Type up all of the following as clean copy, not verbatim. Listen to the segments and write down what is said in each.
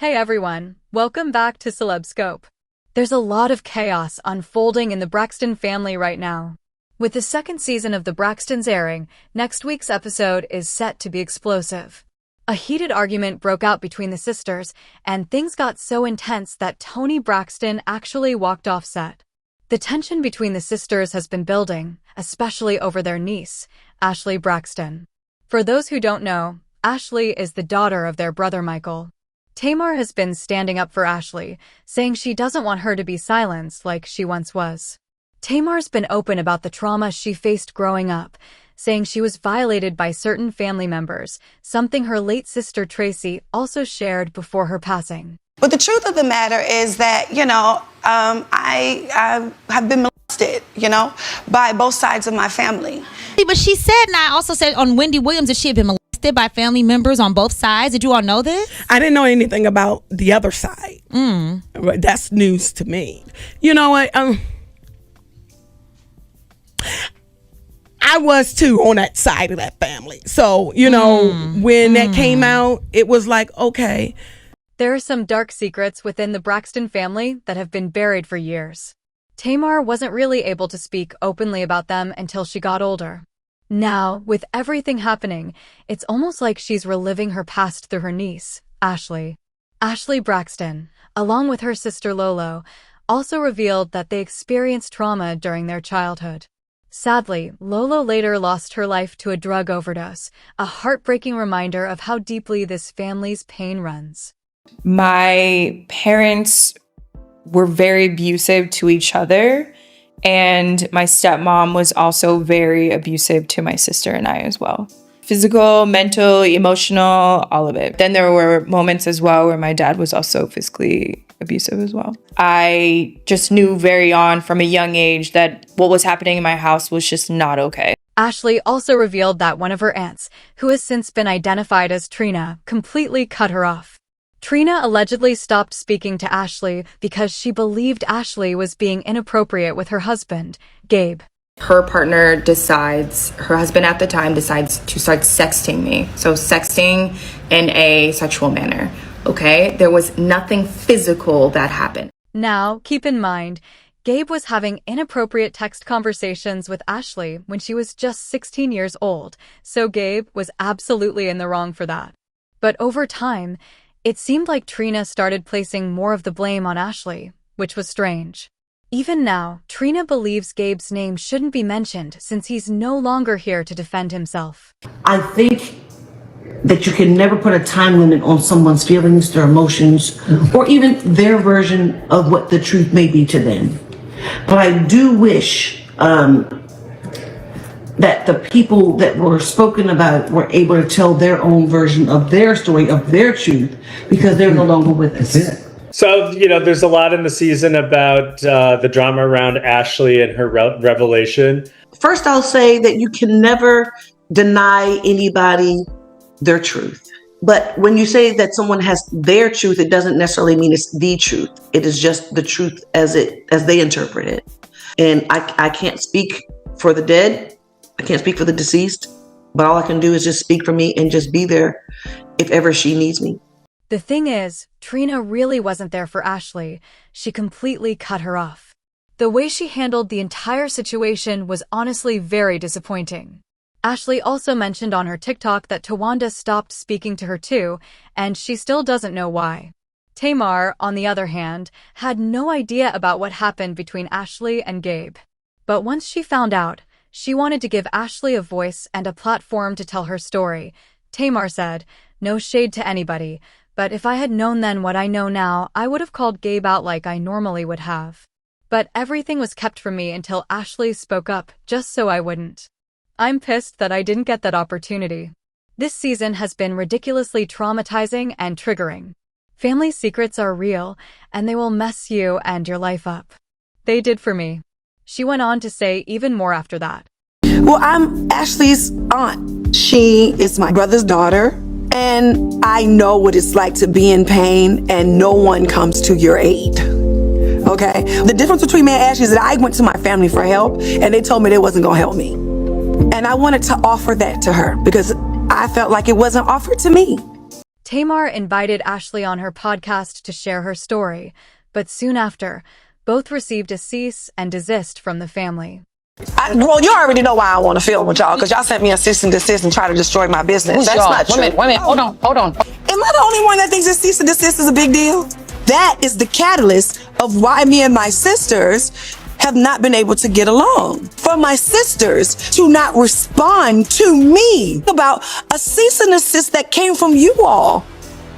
Hey everyone, welcome back to Celeb Scope. There's a lot of chaos unfolding in the Braxton family right now. With the second season of the Braxtons airing, next week's episode is set to be explosive. A heated argument broke out between the sisters, and things got so intense that Toni Braxton actually walked off set. The tension between the sisters has been building, especially over their niece, Ashley Braxton. For those who don't know, Ashley is the daughter of their brother Michael. Tamar has been standing up for Ashley, saying she doesn't want her to be silenced like she once was. Tamar's been open about the trauma she faced growing up, saying she was violated by certain family members, something her late sister Tracy also shared before her passing. But the truth of the matter is that, I have been molested, by both sides of my family. But she said, and I also said on Wendy Williams, that she had been molested by family members on both sides. Did you all know this? I didn't know anything about the other side. That's news to me. You know what? I was too on that side of that family. So, when that came out, it was like, okay. There are some dark secrets within the Braxton family that have been buried for years. Tamar wasn't really able to speak openly about them until she got older. Now, with everything happening, it's almost like she's reliving her past through her niece, Ashley. Ashley Braxton, along with her sister Lolo, also revealed that they experienced trauma during their childhood. Sadly, Lolo later lost her life to a drug overdose, a heartbreaking reminder of how deeply this family's pain runs. My parents were very abusive to each other, and my stepmom was also very abusive to my sister and I as well. Physical, mental, emotional, all of it. Then there were moments as well where my dad was also physically abusive as well. I just knew very on from a young age that what was happening in my house was just not okay. Ashley also revealed that one of her aunts, who has since been identified as Trina, completely cut her off. Trina allegedly stopped speaking to Ashley because she believed Ashley was being inappropriate with her husband, Gabe. Her partner her husband at the time decides to start sexting me. So sexting in a sexual manner, okay? There was nothing physical that happened. Now, keep in mind, Gabe was having inappropriate text conversations with Ashley when she was just 16 years old, so Gabe was absolutely in the wrong for that. But over time, it seemed like Trina started placing more of the blame on Ashley, which was strange. Even now, Trina believes Gabe's name shouldn't be mentioned since he's no longer here to defend himself. I think that you can never put a time limit on someone's feelings, their emotions, or even their version of what the truth may be to them. But I do wish that the people that were spoken about were able to tell their own version of their story, of their truth, because they're no longer with us. So, there's a lot in the season about the drama around Ashley and her revelation. First, I'll say that you can never deny anybody their truth. But when you say that someone has their truth, it doesn't necessarily mean it's the truth. It is just the truth as they interpret it. And I can't speak for the dead. I can't speak for the deceased. But all I can do is just speak for me and just be there if ever she needs me. The thing is, Trina really wasn't there for Ashley. She completely cut her off. The way she handled the entire situation was honestly very disappointing. Ashley also mentioned on her TikTok that Towanda stopped speaking to her too, and she still doesn't know why. Tamar, on the other hand, had no idea about what happened between Ashley and Gabe. But once she found out, she wanted to give Ashley a voice and a platform to tell her story. Tamar said, "No shade to anybody, but if I had known then what I know now, I would have called Gabe out like I normally would have. But everything was kept from me until Ashley spoke up, just so I wouldn't. I'm pissed that I didn't get that opportunity." This season has been ridiculously traumatizing and triggering. Family secrets are real, and they will mess you and your life up. They did for me. She went on to say even more after that. Well, I'm Ashley's aunt. She is my brother's daughter, and I know what it's like to be in pain and no one comes to your aid. Okay? The difference between me and Ashley is that I went to my family for help, and they told me they wasn't gonna help me. And I wanted to offer that to her because I felt like it wasn't offered to me. Tamar invited Ashley on her podcast to share her story, but soon after, both received a cease and desist from the family. Well, you already know why I want to film with y'all, because y'all sent me a cease and desist and try to destroy my business. Who's That's y'all? not true. Wait a minute, hold on. Am I the only one that thinks a cease and desist is a big deal? That is the catalyst of why me and my sisters have not been able to get along. For my sisters to not respond to me about a cease and desist that came from you all.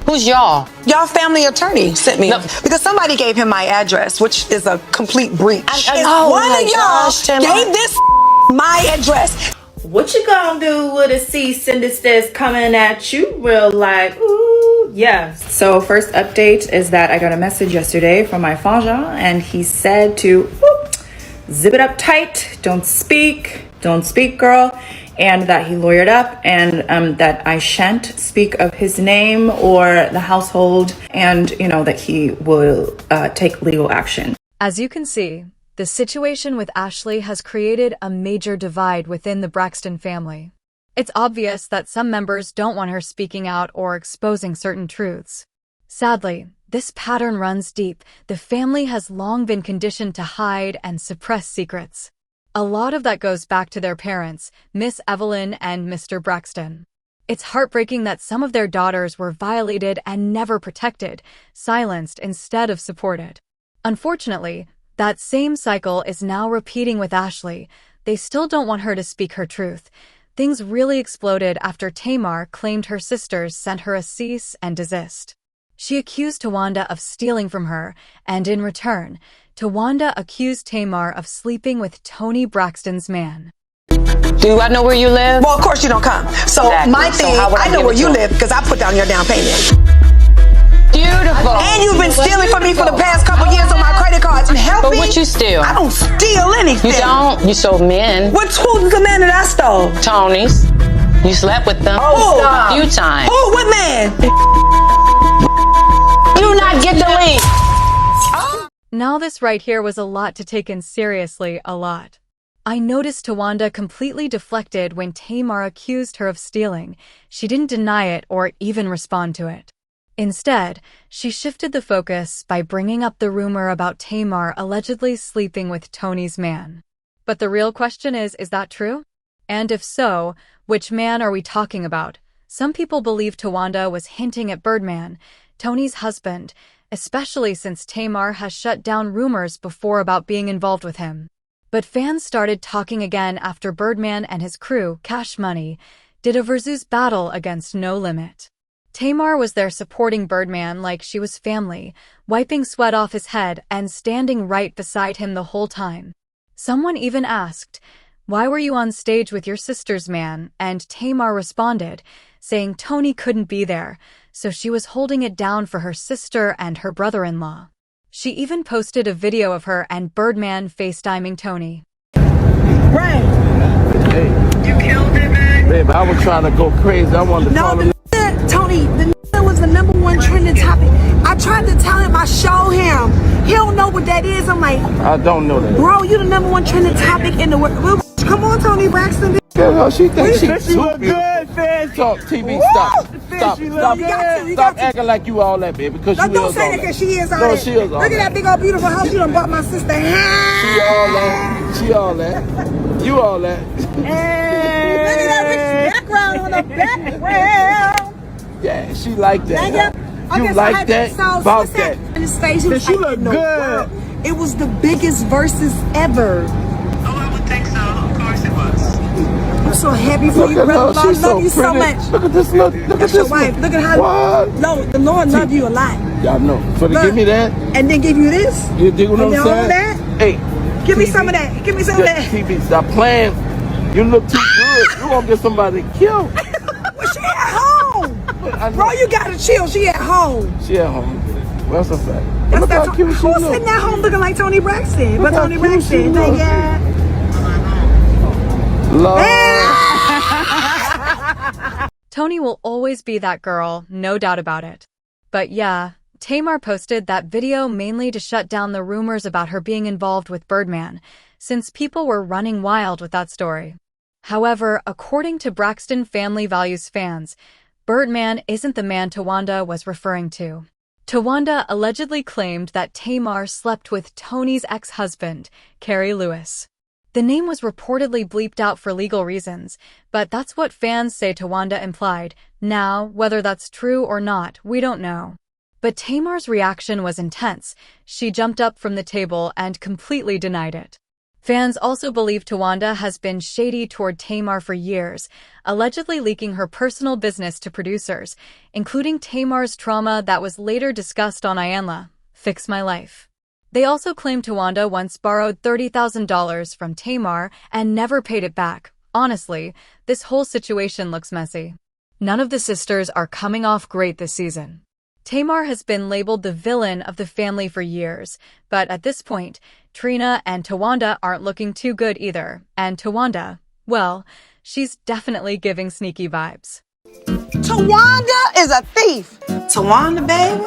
Who's y'all? Y'all family attorney sent me No. because somebody gave him my address, which is a complete breach. Oh One my of gosh, y'all Tamar. gave this my address. What you gonna do with a cease and desist coming at you real life? Ooh, yes. So first update is that I got a message yesterday from my frangin, and he said to whoop, zip it up tight, don't speak, girl, and that he lawyered up, and that I shan't speak of his name or the household, and that he will take legal action. As you can see, the situation with Ashley has created a major divide within the Braxton family. It's obvious that some members don't want her speaking out or exposing certain truths. Sadly, this pattern runs deep. The family has long been conditioned to hide and suppress secrets. A lot of that goes back to their parents, Miss Evelyn and Mr. Braxton. It's heartbreaking that some of their daughters were violated and never protected, silenced instead of supported. Unfortunately, that same cycle is now repeating with Ashley. They still don't want her to speak her truth. Things really exploded after Tamar claimed her sisters sent her a cease and desist. She accused Towanda of stealing from her, and in return, Towanda accused Tamar of sleeping with Toni Braxton's man. Do I know where you live? Well, of course you don't come. So Exactly. my So thing, how would I I know give where it you to live because I put down your down payment. Beautiful. And you've been stealing from me for the past couple years on my credit cards. Help But me. what you steal? I don't steal anything. You don't? You sold men. Who's the man that I stole? Tony's. You slept with them a few times. Oh, what man? Do not get the lead. Now this right here was a lot to take in seriously, a lot. I noticed Towanda completely deflected when Tamar accused her of stealing. She didn't deny it or even respond to it. Instead, she shifted the focus by bringing up the rumor about Tamar allegedly sleeping with Tony's man. But the real question is that true? And if so, which man are we talking about? Some people believe Towanda was hinting at Birdman, Tony's husband, especially since Tamar has shut down rumors before about being involved with him. But fans started talking again after Birdman and his crew, Cash Money, did a versus battle against No Limit. Tamar was there supporting Birdman like she was family, wiping sweat off his head and standing right beside him the whole time. Someone even asked, "Why were you on stage with your sister's man?" And Tamar responded, saying Toni couldn't be there, so she was holding it down for her sister and her brother-in-law. She even posted a video of her and Birdman FaceTiming Toni. Right. Hey. You killed it, man. Babe, I was trying to go crazy. I wanted to call him. Tony, the was the #1 trending topic. I tried to tell him, I show him. He don't know what that is. I'm like, I don't know that. bro, you the #1 trending topic in the world. Come on, Toni Braxton. Yeah, she thinks she's She look good, Fish. Talk TV, stop acting like you all that, baby, because you Don't is say all that that. because she is all No, that. she is all Look at that. that big old beautiful house you done bought my sister. She all that. She all that. You all that. Hey. Look at that rich background on the background. Yeah, she like that. Thank you. You Okay, like that? About that. In his face, he was She like, look "No, good." wow." It was the biggest versus ever. Oh, I would think so. Of course it was. I'm so happy for Look you, at brother. her. I She's love so you so pretty. much. Look at this look. Look at That's this your wife. look. Look at how. What? No, the Lord love you a lot. Y'all know. For to Look. give me that, And then give you this. you dig what And I'm then all saying? that. Hey, Give me TV. some of that. Give me some of that. TV, stop playing. You look too good. You gonna get somebody killed. Well, she at home. I know. Bro, you gotta chill. She at home. She at home. Well, that's a fact. That's Look how that cute she who's look. sitting at home looking like Toni Braxton? Look But how Toni cute she Braxton, look. yeah. Lord. Toni will always be that girl, no doubt about it. But yeah, Tamar posted that video mainly to shut down the rumors about her being involved with Birdman, since people were running wild with that story. However, according to Braxton Family Values fans, Birdman isn't the man Towanda was referring to. Towanda allegedly claimed that Tamar slept with Toni's ex-husband, Kerry Lewis. The name was reportedly bleeped out for legal reasons, but that's what fans say Towanda implied. Now, whether that's true or not, we don't know. But Tamar's reaction was intense. She jumped up from the table and completely denied it. Fans also believe Towanda has been shady toward Tamar for years, allegedly leaking her personal business to producers, including Tamar's trauma that was later discussed on Iyanla, Fix My Life. They also claim Towanda once borrowed $30,000 from Tamar and never paid it back. Honestly, this whole situation looks messy. None of the sisters are coming off great this season. Tamar has been labeled the villain of the family for years, but at this point, Trina and Towanda aren't looking too good either. And Towanda, well, she's definitely giving sneaky vibes. Towanda is a thief. Towanda, baby,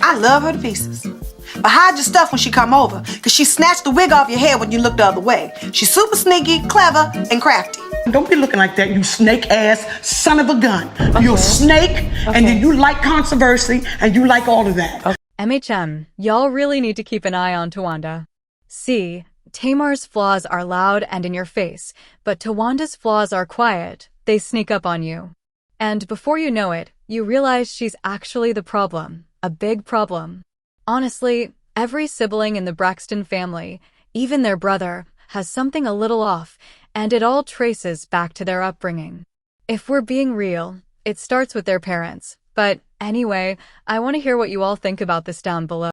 I love her to pieces. But hide your stuff when she come over, because she snatched the wig off your head when you looked the other way. She's super sneaky, clever, and crafty. Don't be looking like that, you snake-ass son of a gun. You're a snake, and then you like controversy, and you like all of that. MHM, y'all really need to keep an eye on Towanda. See, Tamar's flaws are loud and in your face, but Towanda's flaws are quiet. They sneak up on you. And before you know it, you realize she's actually the problem. A big problem. Honestly, every sibling in the Braxton family, even their brother, has something a little off, and it all traces back to their upbringing. If we're being real, it starts with their parents. But anyway, I want to hear what you all think about this down below.